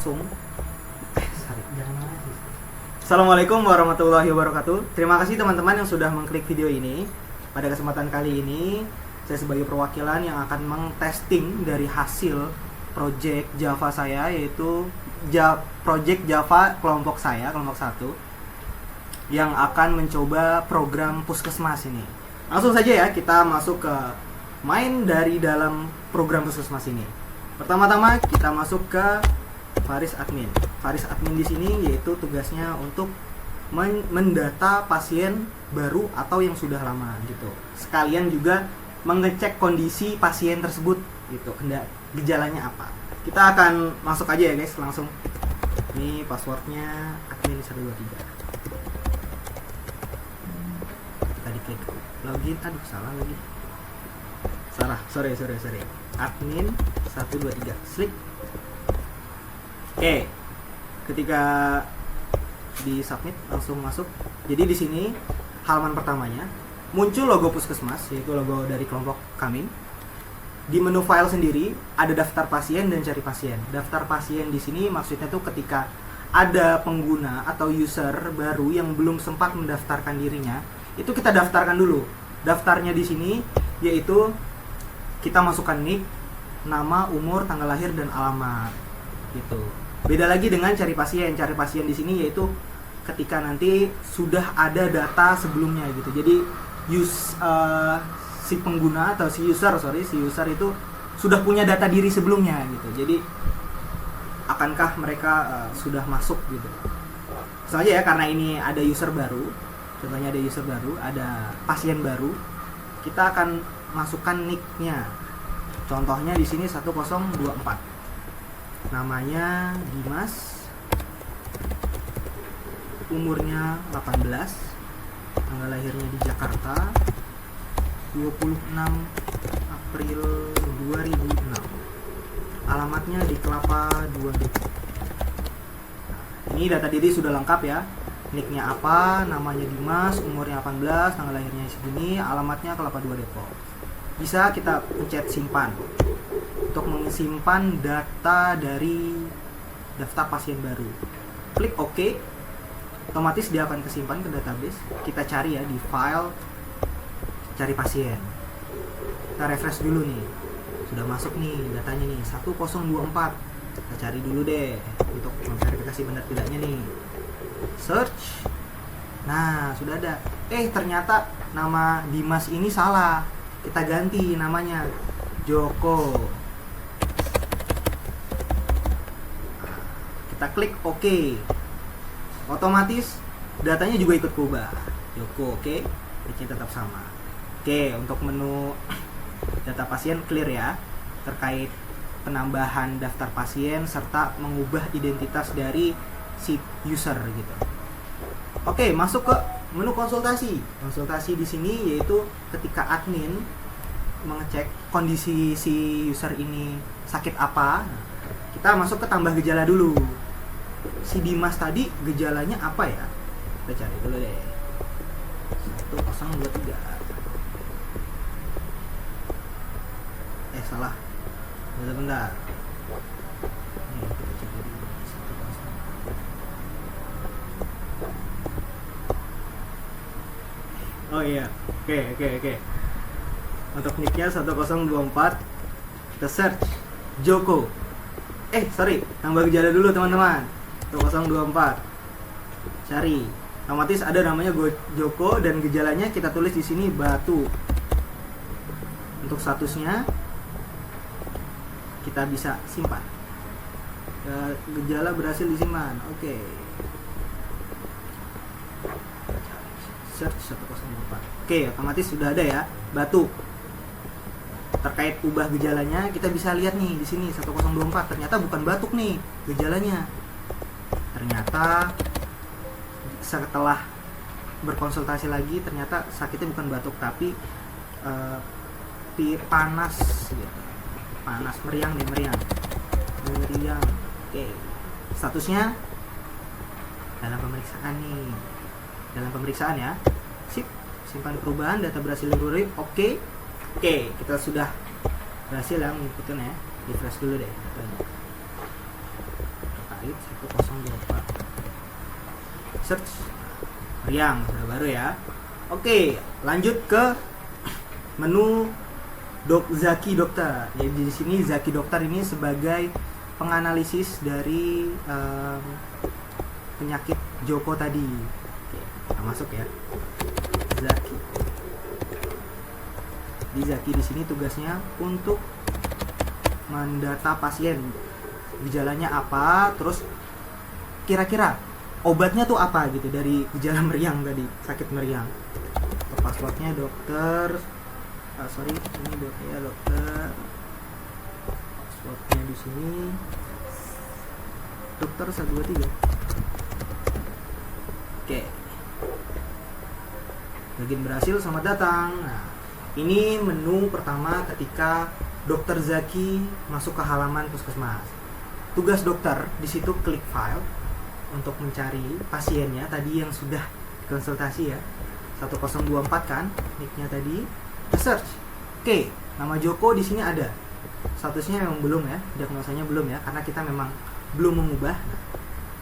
Langsung. Assalamualaikum warahmatullahi wabarakatuh. Terima kasih teman-teman yang sudah mengklik video ini. Pada kesempatan kali ini, saya sebagai perwakilan yang akan meng-testing dari hasil project Java saya, yaitu project Java kelompok saya, kelompok 1, yang akan mencoba program Puskesmas ini. Langsung saja ya, kita masuk ke main dari dalam program Puskesmas ini. Pertama-tama kita masuk ke Faris Admin. Faris Admin di sini yaitu tugasnya untuk mendata pasien baru atau yang sudah lama gitu. Sekalian juga mengecek kondisi pasien tersebut gitu. Gejalanya apa. Kita akan masuk aja ya guys, langsung. Ini passwordnya admin 123. Kita diklik login. Aduh, salah lagi. Sorry. Admin 123. Sleep. Oke, ketika di submit langsung masuk. Jadi di sini halaman pertamanya muncul logo Puskesmas, yaitu logo dari kelompok kami. Di menu file sendiri ada daftar pasien dan cari pasien. Daftar pasien di sini maksudnya tuh ketika ada pengguna atau user baru yang belum sempat mendaftarkan dirinya, itu kita daftarkan dulu. Daftarnya di sini yaitu kita masukkan nick, nama, umur, tanggal lahir dan alamat gitu. Beda lagi dengan cari pasien. Cari pasien di sini yaitu ketika nanti sudah ada data sebelumnya gitu. Jadi si pengguna atau si user itu sudah punya data diri sebelumnya gitu. Jadi akankah mereka sudah masuk gitu. Soalnya ya karena ini ada user baru, contohnya ada user baru, ada pasien baru, kita akan masukkan nicknya. Contohnya di sini 1024. Namanya Dimas, umurnya 18, tanggal lahirnya di Jakarta, 26 April 2006, alamatnya di Kelapa 2 Depok. Ini data diri sudah lengkap ya, nicknya apa, namanya Dimas, umurnya 18, tanggal lahirnya segini, alamatnya Kelapa 2 Depok. Bisa kita pencet simpan untuk menyimpan data dari daftar pasien baru. Klik OK, otomatis dia akan kesimpan ke database. Kita cari ya di file cari pasien. Kita refresh dulu nih. Sudah masuk nih datanya nih 1024. Kita cari dulu deh untuk memverifikasi benar tidaknya nih. Search. Nah, sudah ada. Ternyata nama Dimas ini salah. Kita ganti namanya Joko. Kita klik OK, otomatis datanya juga ikut berubah. Joko OK, nicknya tetap sama. Oke, untuk menu data pasien clear ya, terkait penambahan daftar pasien serta mengubah identitas dari si user gitu. Oke, masuk ke menu konsultasi. Konsultasi di sini yaitu ketika admin mengecek kondisi si user ini sakit apa, kita masuk ke tambah gejala dulu. Si Dimas tadi gejalanya apa ya? Kita cari dulu deh. 1023. Salah. Bentar. Nih, kita cari di 10. Oh iya. Oke. Untuk nicknya 1024. Kita search Joko. Tambah gejala dulu teman-teman. 1024. Cari. Otomatis ada namanya Joko dan gejalanya kita tulis di sini batu. Untuk statusnya kita bisa simpan. Gejala berhasil disimpan. Oke. Search 1024. Oke, otomatis sudah ada ya, batu. Terkait ubah gejalanya kita bisa lihat nih di sini 1024. Ternyata bukan batuk nih gejalanya. Ternyata setelah berkonsultasi lagi ternyata sakitnya bukan batuk tapi panas gitu. Panas, meriang. Oke. Statusnya dalam pemeriksaan nih. Dalam pemeriksaan ya. Sip. Simpan perubahan, data berhasil diurut. Oke, kita sudah berhasil ya mengikutin ya. Refresh dulu deh datanya. klik 1024 search meriang, sudah baru ya. Oke, lanjut ke menu Zaki Dokter. Jadi di sini Zaki Dokter ini sebagai penganalisis dari penyakit Joko tadi. Oke, kita masuk ya. Zaki. Di Zaki di sini tugasnya untuk mendata pasien, gejalanya apa, terus kira-kira obatnya tuh apa gitu dari gejala meriang tadi, sakit meriang. Passwordnya dokter, ini dokter. Passwordnya di sini dokter 123. Oke. Login berhasil, selamat datang. Nah, ini menu pertama ketika Dokter Zaki masuk ke halaman puskesmas. Tugas dokter di situ klik file untuk mencari pasiennya tadi yang sudah konsultasi ya. 1024 kan nicknya tadi. Search. Oke, nama Joko di sini ada. Statusnya memang belum ya, diagnosanya belum ya, karena kita memang belum mengubah. Nah,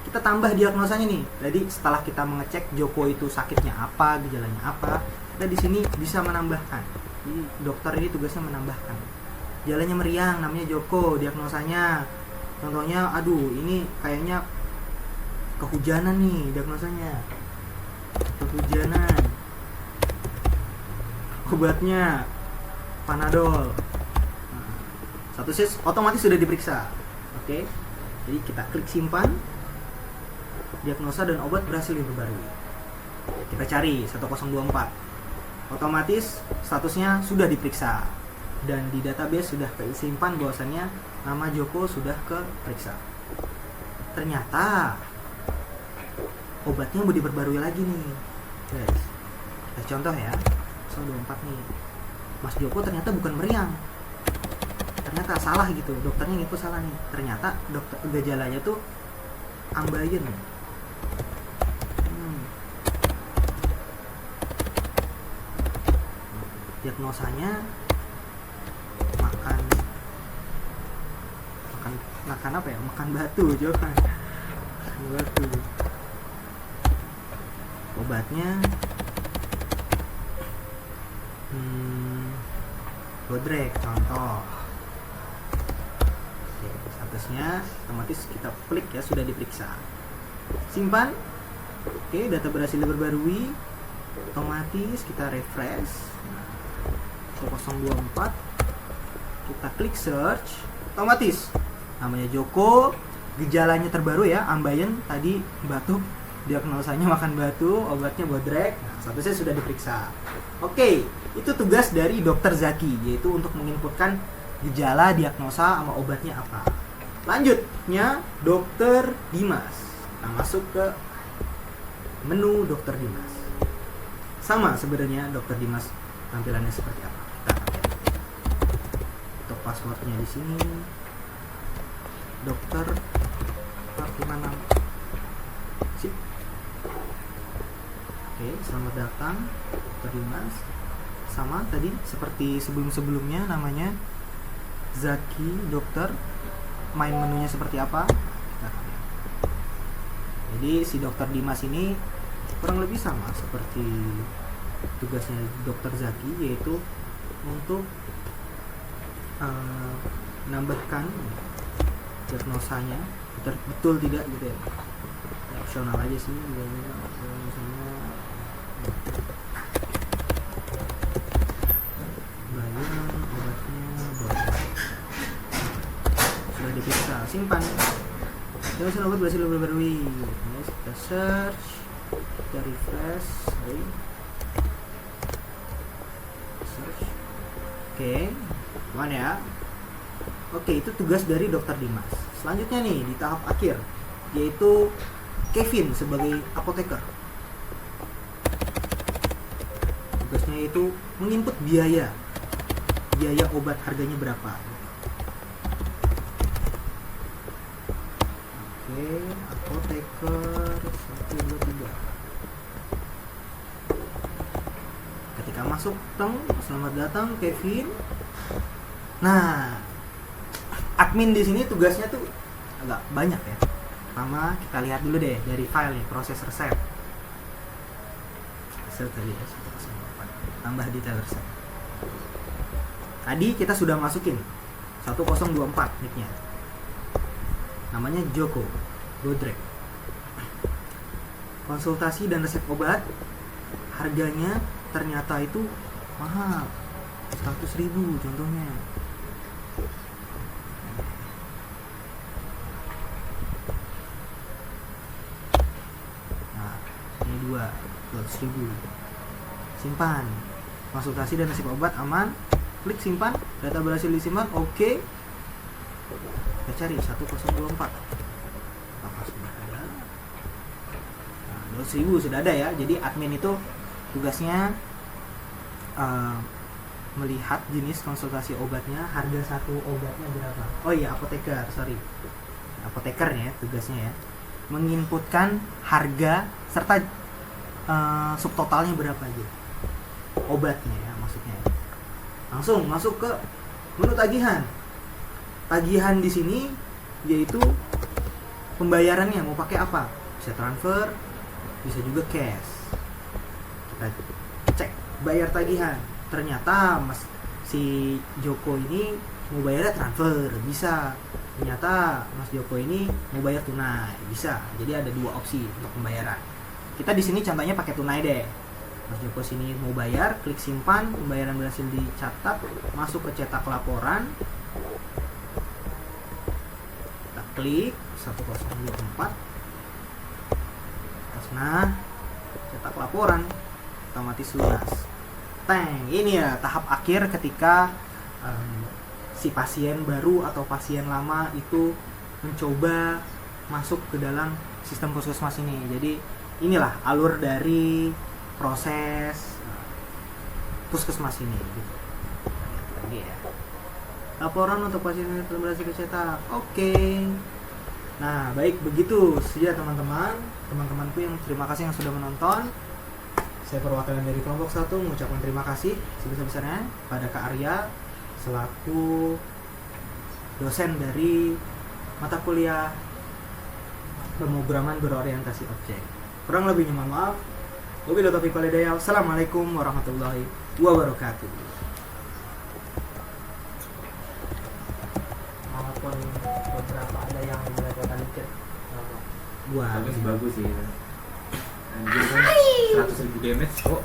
kita tambah diagnosanya nih. Jadi setelah kita mengecek Joko itu sakitnya apa, gejalanya apa, kita di sini bisa menambahkan. Jadi dokter ini tugasnya menambahkan. Gejalanya meriang, namanya Joko, diagnosanya. Contohnya, aduh ini kayaknya kehujanan nih diagnosanya. Kehujanan. Obatnya Panadol. Statusnya otomatis sudah diperiksa. Oke. Jadi kita klik simpan. Diagnosa dan obat berhasil diperbarui. Kita cari 1024. Otomatis statusnya sudah diperiksa dan di database sudah kesimpan bahwasannya nama Joko sudah keperiksa. Ternyata obatnya mau diperbarui lagi nih, guys. Kita contoh ya, 1024 nih. Mas Joko ternyata bukan meriang. Ternyata salah gitu, dokternya nginput salah nih. Ternyata dokter gejalanya tuh ambeien. Diagnosanya makan apa ya? Makan batu, coba. Makan batu. Obatnya Bodrek contoh. Oke, statusnya otomatis kita klik ya, sudah diperiksa. Simpan. Oke, data berhasil diperbarui. Otomatis kita refresh. 1024. Kita klik search. Otomatis namanya Joko, gejalanya terbaru ya, ambeien tadi, batuk, diagnosanya makan batu, obatnya Bodrek. Nah, statusnya sudah diperiksa. Oke, itu tugas dari dokter Zaki, yaitu untuk menginputkan gejala, diagnosa, sama obatnya apa. Lanjutnya dokter Dimas. Kita masuk ke menu dokter Dimas. Sama sebenarnya dokter Dimas tampilannya seperti apa. Kita pakai. Untuk passwordnya di sini dokter Fatimah. Sip. Oke, selamat datang dokter Dimas. Sama tadi seperti sebelum-sebelumnya, namanya Zaki Dokter. Main menunya seperti apa? Jadi si dokter Dimas ini kurang lebih sama seperti tugasnya dokter Zaki, yaitu untuk menambahkan diagnosanya betul tidak gitu ya. Opsional aja sih misalnya bayar obatnya sudah diperiksa, simpan. Terus obat berhasil diperbarui. Kita search, kita refresh, search. Oke, mana ya? Oke, itu tugas dari dokter Dimas. Selanjutnya nih di tahap akhir, yaitu Kevin sebagai apoteker. Tugasnya itu menginput biaya obat harganya berapa. Oke, apoteker 123. Ketika masuk, selamat datang Kevin. Nah, admin di sini tugasnya tuh agak banyak ya. Pertama kita lihat dulu deh dari file nih, proses resep. Resep tadi ya, 1024. Tambah detail resep. Tadi kita sudah masukin 1024 nicknya. Namanya Joko Godrek. Konsultasi dan resep obat, harganya ternyata itu mahal, 100.000 contohnya. Nah, ini 200.000. Simpan. Konsultasi dan resep obat aman. Klik simpan. Data berhasil disimpan. Oke. Kita cari 1024. Apakah sudah ada? Nah, 200.000 sudah ada ya. Jadi admin itu tugasnya melihat jenis konsultasi obatnya, harga satu obatnya berapa. Oh iya, apoteker, sorry. Apoteker ya tugasnya ya. Menginputkan harga serta subtotalnya berapa aja. Obatnya ya maksudnya. Langsung masuk ke menu tagihan. Tagihan di sini yaitu pembayarannya mau pakai apa? Bisa transfer, bisa juga cash. Kita cek bayar tagihan. Ternyata si Joko ini mau bayarnya transfer, bisa. Ternyata Mas Joko ini mau bayar tunai, bisa. Jadi ada dua opsi untuk pembayaran. Kita di sini contohnya pakai tunai deh. Mas Joko sini mau bayar, klik simpan, pembayaran berhasil dicatat, masuk ke cetak laporan. Kita klik 1024. Nah, cetak laporan otomatis lunas. Teng, ini ya tahap akhir ketika si pasien baru atau pasien lama itu mencoba masuk ke dalam sistem puskesmas ini. Jadi inilah alur dari proses puskesmas ini gitu. Lagi ya. Laporan untuk pasien yang telah berhasil dicetak. Oke. Nah, baik begitu saja teman-temanku yang terima kasih yang sudah menonton. Saya perwakilan dari kelompok 1 mengucapkan terima kasih sebesar-besarnya pada Kak Arya selaku dosen dari mata kuliah pemrograman berorientasi objek. Kurang lebihnya mohon maaf. Wabillahi taufiq wal hidayah. Assalamualaikum warahmatullahi wabarakatuh. Walaupun beberapa ada yang belepotan dikit. Bagus sih. Anjir kan 100.000 damage kok.